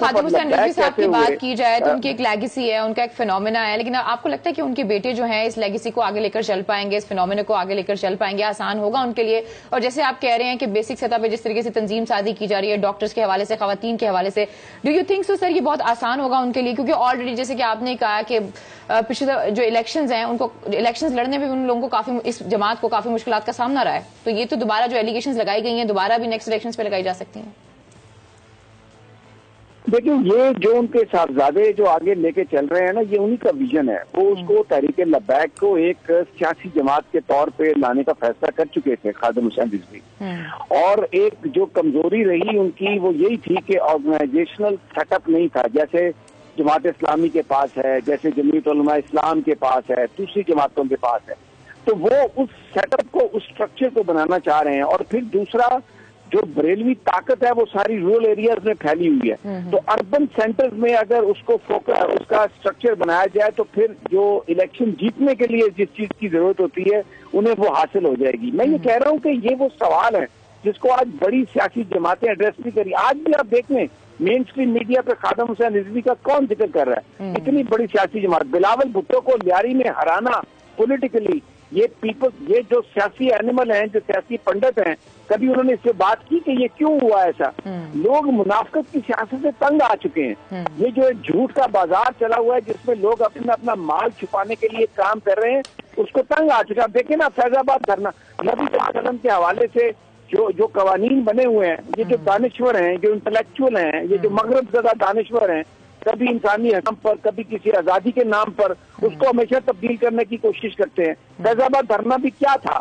خادم حسین رضوی صاحب کی بات کی جائے تو ان کی ایک لیگیسی ہے، ان کا ایک فینومینا ہے، لیکن آپ کو لگتا ہے کہ ان کے بیٹے جو ہیں اس لیگیسی کو آگے لے کر چل پائیں گے، اس فینومینا کو آگے لے کر چل پائیں گے؟ آسان ہوگا ان کے لیے؟ اور جیسے آپ کہہ رہے ہیں کہ بیسک سطح پہ جس طریقے سے تنظیم سازی کی جا رہی ہے ڈاکٹرز کے حوالے سے، خواتین کے حوالے سے، ڈو یو تھنک سو سر یہ بہت آسان ہوگا ان کے لیے؟ کیونکہ آلریڈی جیسے کہ آپ نے کہا کہ پچھلے جو الیکشنز ہیں ان کو الیکشنز لڑنے میں بھی ان لوگوں کو کافی، اس جماعت کو کافی مشکلات کا سامنا رہا ہے، تو یہ تو دوبارہ جو ایلیگیشنز لگائی گئی ہیں دوبارہ بھی نیکسٹ الیکشنز پہ لگائی جا سکتی ہیں؟ دیکھیں یہ جو ان کے صاحبزادے جو آگے لے کے چل رہے ہیں نا، یہ انہی کا ویژن ہے. وہ اس کو تحریک لبیک کو ایک سیاسی جماعت کے طور پہ لانے کا فیصلہ کر چکے تھے خادم حسین رضوی. اور ایک جو کمزوری رہی ان کی وہ یہی تھی کہ آرگنائزیشنل سیٹ اپ نہیں تھا، جیسے جماعت اسلامی کے پاس ہے، جیسے جمعیت علماء اسلام کے پاس ہے، دوسری جماعتوں کے پاس ہے. تو وہ اس سیٹ اپ کو، اس اسٹرکچر کو بنانا چاہ رہے ہیں. اور پھر دوسرا جو بریلوی طاقت ہے وہ ساری رورل ایریاز میں پھیلی ہوئی ہے. تو اربن سینٹرز میں اگر اس کو اس کا اسٹرکچر بنایا جائے تو پھر جو الیکشن جیتنے کے لیے جس چیز کی ضرورت ہوتی ہے انہیں وہ حاصل ہو جائے گی. میں یہ کہہ رہا ہوں کہ یہ وہ سوال ہے جس کو آج بڑی سیاسی جماعتیں ایڈریس نہیں کری. آج بھی آپ دیکھ لیں مین اسٹریم میڈیا پہ خادم حسین رضوی کا کون ذکر کر رہا ہے؟ اتنی بڑی سیاسی جماعت. بلاول بھٹو کو لیاری میں ہرانا پولیٹیکلی، یہ جو سیاسی اینیمل ہیں، جو سیاسی پنڈت ہیں، کبھی انہوں نے اس سے بات کی کہ یہ کیوں ہوا ایسا؟ لوگ منافقت کی سیاست سے تنگ آ چکے ہیں. یہ جو ایک جھوٹ کا بازار چلا ہوا ہے جس میں لوگ اپنا مال چھپانے کے لیے کام کر رہے ہیں، اس کو تنگ آ چکا. اب دیکھیں نا فیض آباد دھرنا، نبی پاک علیہ کے حوالے سے جو قوانین بنے ہوئے ہیں، یہ جو دانشور ہیں، جو انٹلیکچوئل ہیں، یہ جو مغرب زدہ دانشور ہیں، کبھی انسانی حقوق پر، کبھی کسی آزادی کے نام پر اس کو ہمیشہ تبدیل کرنے کی کوشش کرتے ہیں. فیض آباد دھرنا بھی کیا تھا؟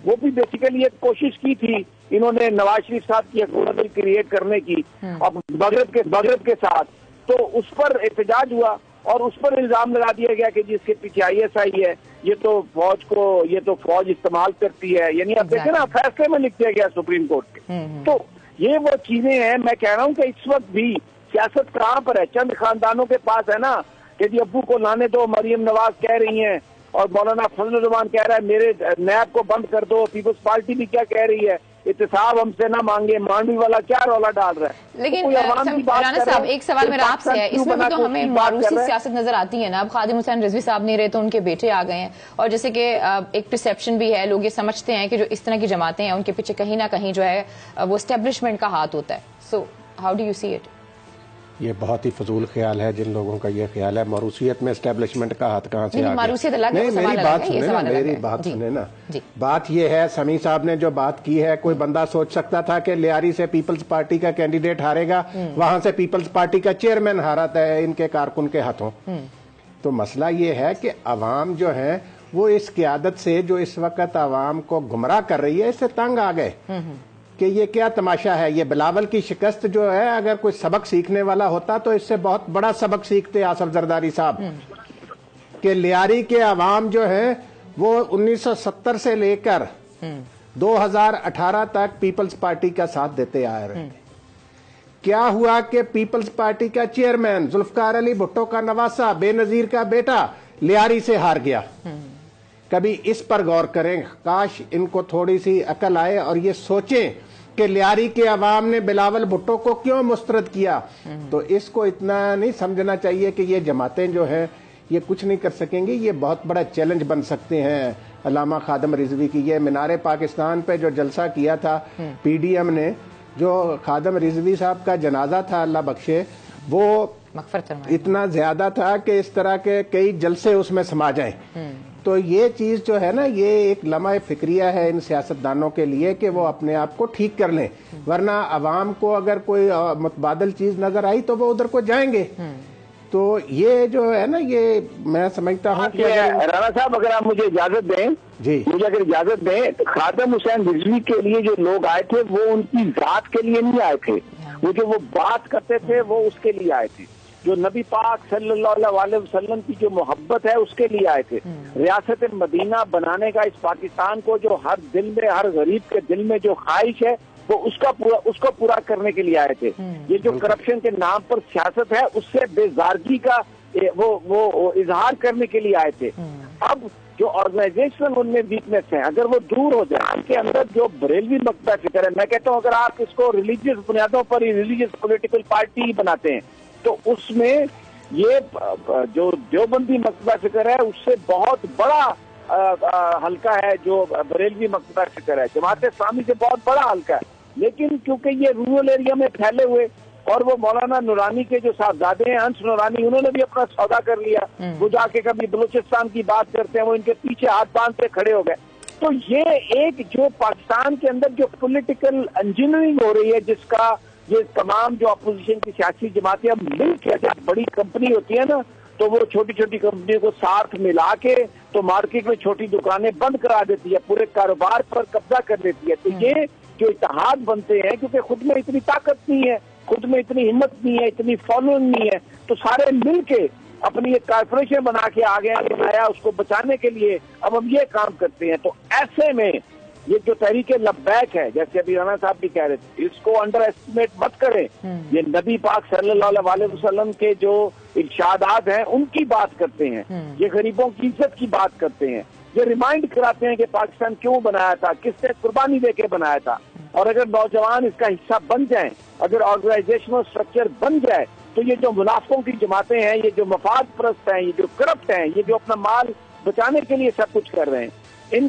وہ بھی بیسیکلی ایک کوشش کی تھی انہوں نے نواز شریف صاحب کی حکومت کریٹ کرنے کی اور مغرب کے ساتھ. تو اس پر احتجاج ہوا اور اس پر الزام لگا دیا گیا کہ جس کے پیچھے ISI ہے، یہ تو فوج استعمال کرتی ہے. یعنی اب دیکھیں نا فیصلے میں لکھ دیا گیا سپریم کورٹ کے. تو یہ وہ چیزیں ہیں. میں کہہ رہا ہوں کہ اس وقت بھی سیاست کہاں پر ہے؟ چند خاندانوں کے پاس ہے نا کہ جی ابو کو لانے دو، مریم نواز کہہ رہی ہیں اور مولانا فضل الرحمان کہہ رہا ہے میرے نیب کو بند کر دو. پیپلز پارٹی بھی کیا کہہ رہی ہے؟ احتساب ہم سے نہ مانگے. مانڈوی والا کیا رولا ڈال رہا ہے؟ لیکن مولانا صاحب ایک سوال میرا آپ سے ہے، اس میں بھی تو ہمیں معروسی سیاست نظر آتی ہے نا. اب خادم حسین رضوی صاحب نہیں رہے تو ان کے بیٹے آ گئے ہیں، اور جیسے کہ ایک پرسیپشن بھی ہے، لوگ یہ سمجھتے ہیں کہ جو اس طرح کی جماعتیں ہیں ان کے پیچھے کہیں نہ کہیں جو ہے وہ اسٹیبلشمنٹ کا ہاتھ ہوتا ہے. So how do you see it? یہ بہت ہی فضول خیال ہے جن لوگوں کا یہ خیال ہے موروثیت میں اسٹیبلشمنٹ کا ہاتھ کہاں سے آ گیا. نہیں میری بات سنیں نا. بات یہ ہے سمیع صاحب نے جو بات کی ہے، کوئی بندہ سوچ سکتا تھا کہ لیاری سے پیپلز پارٹی کا کینڈیڈیٹ ہارے گا، وہاں سے پیپلز پارٹی کا چیئرمین ہارا ہے ان کے کارکن کے ہاتھوں. تو مسئلہ یہ ہے کہ عوام جو ہے وہ اس قیادت سے جو اس وقت عوام کو گمراہ کر رہی ہے اس سے تنگ آ گئے کہ یہ کیا تماشا ہے. یہ بلاول کی شکست جو ہے اگر کوئی سبق سیکھنے والا ہوتا تو اس سے بہت بڑا سبق سیکھتے آصف زرداری صاحب کہ لیاری کے عوام جو ہے وہ 1970 سے لے کر 2018 تک پیپلز پارٹی کا ساتھ دیتے آ رہے ہیں. کیا ہوا کہ پیپلز پارٹی کا چیئرمین ذوالفقار علی بھٹو کا نواسا بے نظیر کا بیٹا لیاری سے ہار گیا. کبھی اس پر غور کریں، کاش ان کو تھوڑی سی عقل آئے اور یہ سوچیں کہ لیاری کے عوام نے بلاول بھٹو کو کیوں مسترد کیا. تو اس کو اتنا نہیں سمجھنا چاہیے کہ یہ جماعتیں جو ہیں یہ کچھ نہیں کر سکیں گی. یہ بہت بڑا چیلنج بن سکتے ہیں علامہ خادم رضوی کی. یہ مینار پاکستان پہ جو جلسہ کیا تھا PDM نے، جو خادم رضوی صاحب کا جنازہ تھا اللہ بخشے، وہ اتنا زیادہ تھا کہ اس طرح کے کئی جلسے اس میں سما جائیں. تو یہ چیز جو ہے نا یہ ایک لمحہ فکریہ ہے ان سیاستدانوں کے لیے کہ وہ اپنے آپ کو ٹھیک کر لیں، ورنہ عوام کو اگر کوئی متبادل چیز نظر آئی تو وہ ادھر کو جائیں گے. تو یہ جو ہے نا یہ میں سمجھتا ہوں کہ رانا صاحب اگر آپ مجھے اجازت دیں، مجھے اگر اجازت دیں، خادم حسین رضوی کے لیے جو لوگ آئے تھے وہ ان کی ذات کے لیے نہیں آئے تھے، وہ جو وہ بات کرتے تھے وہ اس کے لیے آئے تھے. جو نبی پاک صلی اللہ علیہ وسلم کی جو محبت ہے اس کے لیے آئے تھے. ریاست مدینہ بنانے کا اس پاکستان کو جو ہر دل میں، ہر غریب کے دل میں جو خواہش ہے وہ اس کو پورا کرنے کے لیے آئے تھے. یہ جو کرپشن کے نام پر سیاست ہے اس سے بیزارگی کا وہ اظہار کرنے کے لیے آئے تھے. اب جو آرگنائزیشن ان میں ویکنیس ہے اگر وہ دور ہو جائے، ان کے اندر جو بریلوی مقطع فکر ہے، میں کہتا ہوں اگر آپ اس کو ریلیجیس بنیادوں پر ہی ریلیجیس پولیٹیکل پارٹی بناتے ہیں تو اس میں یہ جو دیوبندی مکتبہ فکر ہے اس سے بہت بڑا حلقہ ہے جو بریلوی مکتبہ فکر ہے، جماعت اسلامی سے بہت بڑا حلقہ ہے، لیکن کیونکہ یہ رورل ایریا میں پھیلے ہوئے اور وہ مولانا نورانی کے جو صاحبزادے ہیں ہنس نورانی، انہوں نے بھی اپنا سودا کر لیا، وہ جا کے کبھی بلوچستان کی بات کرتے ہیں، وہ ان کے پیچھے ہاتھ باندھ کے کھڑے ہو گئے. تو یہ ایک جو پاکستان کے اندر جو پولیٹیکل انجینئرنگ ہو رہی ہے، جس کا یہ تمام جو اپوزیشن کی سیاسی جماعتیں اب مل کے، جب بڑی کمپنی ہوتی ہے نا تو وہ چھوٹی چھوٹی کمپنیوں کو ساتھ ملا کے تو مارکیٹ میں چھوٹی دکانیں بند کرا دیتی ہے، پورے کاروبار پر قبضہ کر دیتی ہے. تو یہ جو اتحاد بنتے ہیں، کیونکہ خود میں اتنی طاقت نہیں ہے، خود میں اتنی ہمت نہیں ہے، اتنی فالوئنگ نہیں ہے، تو سارے مل کے اپنی ایک کارپوریشن بنا کے آگے بنایا اس کو بچانے کے لیے. اب ہم یہ کام کرتے ہیں. تو ایسے میں یہ جو تحریک لبیک ہے، جیسے ابھی رانا صاحب بھی کہہ رہے تھے، اس کو انڈر ایسٹیمیٹ مت کریں. یہ نبی پاک صلی اللہ علیہ وسلم کے جو ارشادات ہیں ان کی بات کرتے ہیں، یہ غریبوں کی عزت کی بات کرتے ہیں، یہ ریمائنڈ کراتے ہیں کہ پاکستان کیوں بنایا تھا، کس نے قربانی دے کے بنایا تھا. اور اگر نوجوان اس کا حصہ بن جائیں، اگر آرگنائزیشنل اسٹرکچر بن جائے، تو یہ جو منافقوں کی جماعتیں ہیں، یہ جو مفاد پرست ہیں، یہ جو کرپٹ ہیں، یہ جو اپنا مال بچانے کے لیے سب کچھ کر رہے ہیں، ان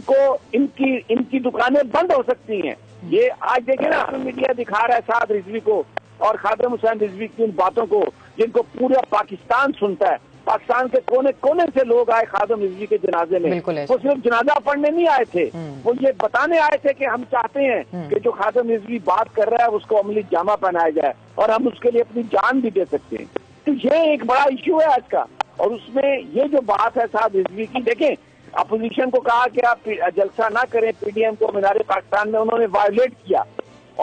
کی دکانیں بند ہو سکتی ہیں. یہ آج دیکھیں نا، میڈیا دکھا رہا ہے سعد رضوی کو اور خادم حسین رضوی کی ان باتوں کو جن کو پورا پاکستان سنتا ہے. پاکستان کے کونے کونے سے لوگ آئے خادم رضوی کے جنازے میں. وہ صرف جنازہ پڑھنے نہیں آئے تھے، وہ یہ بتانے آئے تھے کہ ہم چاہتے ہیں کہ جو خادم رضوی بات کر رہا ہے اس کو عملی جامہ پہنایا جائے اور ہم اس کے لیے اپنی جان بھی دے سکتے ہیں. تو یہ ایک بڑا ایشو ہے آج کا. اور اس میں یہ جو بات ہے سعد رضوی کی، دیکھیں اپوزیشن کو کہا کہ آپ جلسہ نہ کریں، پی ڈی ایم کو مینار پاکستان میں انہوں نے وائلیٹ کیا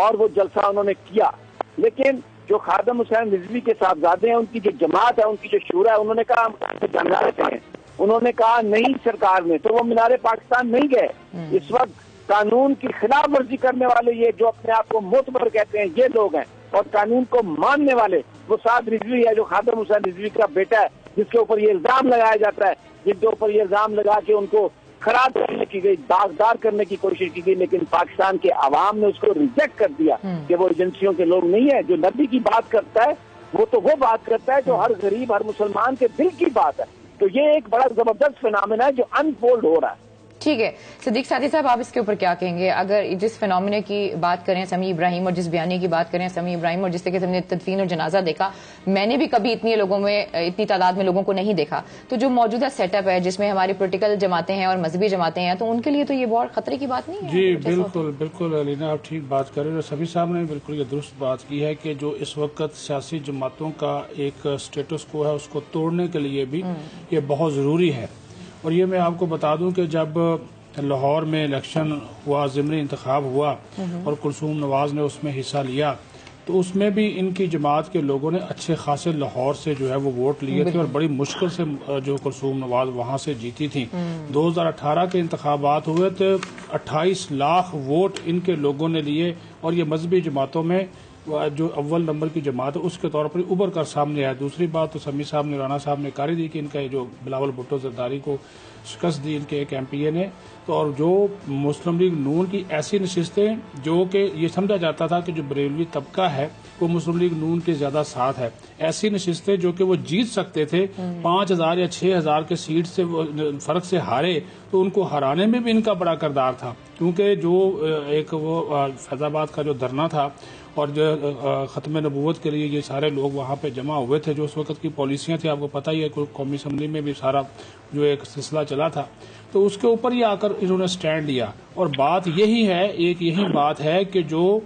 اور وہ جلسہ انہوں نے کیا. لیکن جو خادم حسین رضوی کے صاحبزادے ہیں، ان کی جو جماعت ہے، ان کی جو شورا ہے، انہوں نے کہا ہم جانا چاہتے ہیں. انہوں نے کہا نہیں سرکار میں، تو وہ مینار پاکستان نہیں گئے. اس وقت قانون کی خلاف ورزی کرنے والے یہ جو اپنے آپ کو معتبر کہتے ہیں یہ لوگ ہیں، اور قانون کو ماننے والے وہ سعد رضوی ہے جو خادم حسین رضوی کا بیٹا ہے، جس کے اوپر یہ الزام لگایا جاتا ہے، جن کے اوپر یہ الزام لگا کے ان کو خراب کرنے کی گئی، داغدار کرنے کی کوشش کی گئی. لیکن پاکستان کے عوام نے اس کو ریجیکٹ کر دیا کہ وہ ایجنسیوں کے لوگ نہیں ہیں. جو نبی کی بات کرتا ہے وہ تو وہ بات کرتا ہے جو ہر غریب، ہر مسلمان کے دل کی بات ہے. تو یہ ایک بڑا زبردست فینامنا ہے جو انفولڈ ہو رہا ہے. ٹھیک ہے صدیق ساتھی صاحب، آپ اس کے اوپر کیا کہیں گے؟ اگر جس فینومینا کی بات کریں سمیع ابراہیم، اور جس بیانیے کی بات کریں سمیع ابراہیم، اور جس طرح سے ہم نے تدفین اور جنازہ دیکھا، میں نے بھی کبھی اتنی تعداد میں لوگوں کو نہیں دیکھا. تو جو موجودہ سیٹ اپ ہے جس میں ہماری پولیٹیکل جماعتیں ہیں اور مذہبی جماعتیں ہیں، تو ان کے لیے تو یہ بہت خطرے کی بات نہیں ہے. جی بالکل بالکل علینا، آپ ٹھیک بات کر رہے ہیں. سبھی صاحب نے بالکل یہ درست بات کی ہے کہ جو اس وقت سیاسی جماعتوں کا ایک اسٹیٹس کو ہے اس کو توڑنے کے لیے بھی یہ بہت ضروری ہے. اور یہ میں آپ کو بتا دوں کہ جب لاہور میں الیکشن ہوا، ضمنی انتخاب ہوا اور کلثوم نواز نے اس میں حصہ لیا، تو اس میں بھی ان کی جماعت کے لوگوں نے اچھے خاصے لاہور سے جو ہے وہ ووٹ لیے تھے اور بڑی مشکل سے جو کلثوم نواز وہاں سے جیتی تھی. 2018 کے انتخابات ہوئے تو 28 لاکھ ووٹ ان کے لوگوں نے لیے. اور یہ مذہبی جماعتوں میں جو اول نمبر کی جماعت ہے اس کے طور پر ابھر کر سامنے آیا. دوسری بات تو سمیع صاحب نے، رانا صاحب نے کاری دی کہ ان کا جو بلاول بھٹو زرداری کو شکست دی ان کے ایک ایم پی اے نے. تو اور جو مسلم لیگ نون کی ایسی نشستیں جو کہ یہ سمجھا جاتا تھا کہ جو بریلوی طبقہ ہے وہ مسلم لیگ نون کے زیادہ ساتھ ہے، ایسی نشستیں جو کہ وہ جیت سکتے تھے، 5000 یا 6000 کے سیٹ سے فرق سے ہارے، تو ان کو ہرانے میں بھی ان کا بڑا کردار تھا. کیونکہ جو ایک وہ فیض آباد کا جو دھرنا تھا اور جو ختم نبوت کے لیے یہ سارے لوگ وہاں پہ جمع ہوئے تھے، جو اس وقت کی پالیسیاں تھیں آپ کو پتہ ہی ہے، قومی اسمبلی میں بھی سارا جو ایک سلسلہ چلا تھا، تو اس کے اوپر ہی آ کر انہوں نے سٹینڈ لیا. اور بات یہی ہے، ایک یہی بات ہے کہ جو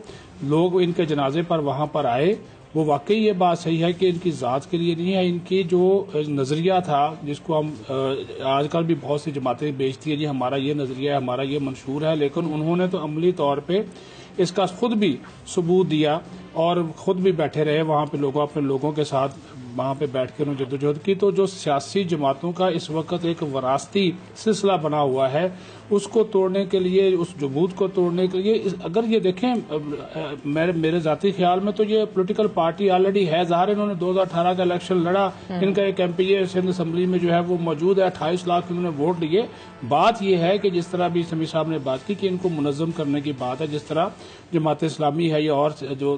لوگ ان کے جنازے پر وہاں پر آئے وہ واقعی یہ بات صحیح ہے کہ ان کی ذات کے لیے نہیں ہے، ان کی جو نظریہ تھا جس کو ہم آج کل بھی بہت سی جماعتیں بیچتی ہیں جی ہمارا یہ نظریہ ہے، ہمارا یہ منشور ہے، لیکن انہوں نے تو عملی طور پہ اس کا خود بھی ثبوت دیا اور خود بھی بیٹھے رہے وہاں پہ اپنے لوگوں کے ساتھ وہاں پہ بیٹھ کے انہوں نے جدوجہد کی. تو جو سیاسی جماعتوں کا اس وقت ایک وراثتی سلسلہ بنا ہوا ہے اس کو توڑنے کے لیے، اس جمود کو توڑنے کے لیے، اگر یہ دیکھیں میرے ذاتی خیال میں تو یہ پولیٹیکل پارٹی آلریڈی ہے. ظاہر انہوں نے 2018 کا الیکشن لڑا، ان کا ایک ایم پی اے سندھ اسمبلی میں جو ہے وہ موجود ہے، 28 لاکھ انہوں نے ووٹ لیے. بات یہ ہے کہ جس طرح بھی سمیع صاحب نے بات کی کہ ان کو منظم کرنے کی بات ہے، جس طرح جماعت اسلامی ہے یا اور جو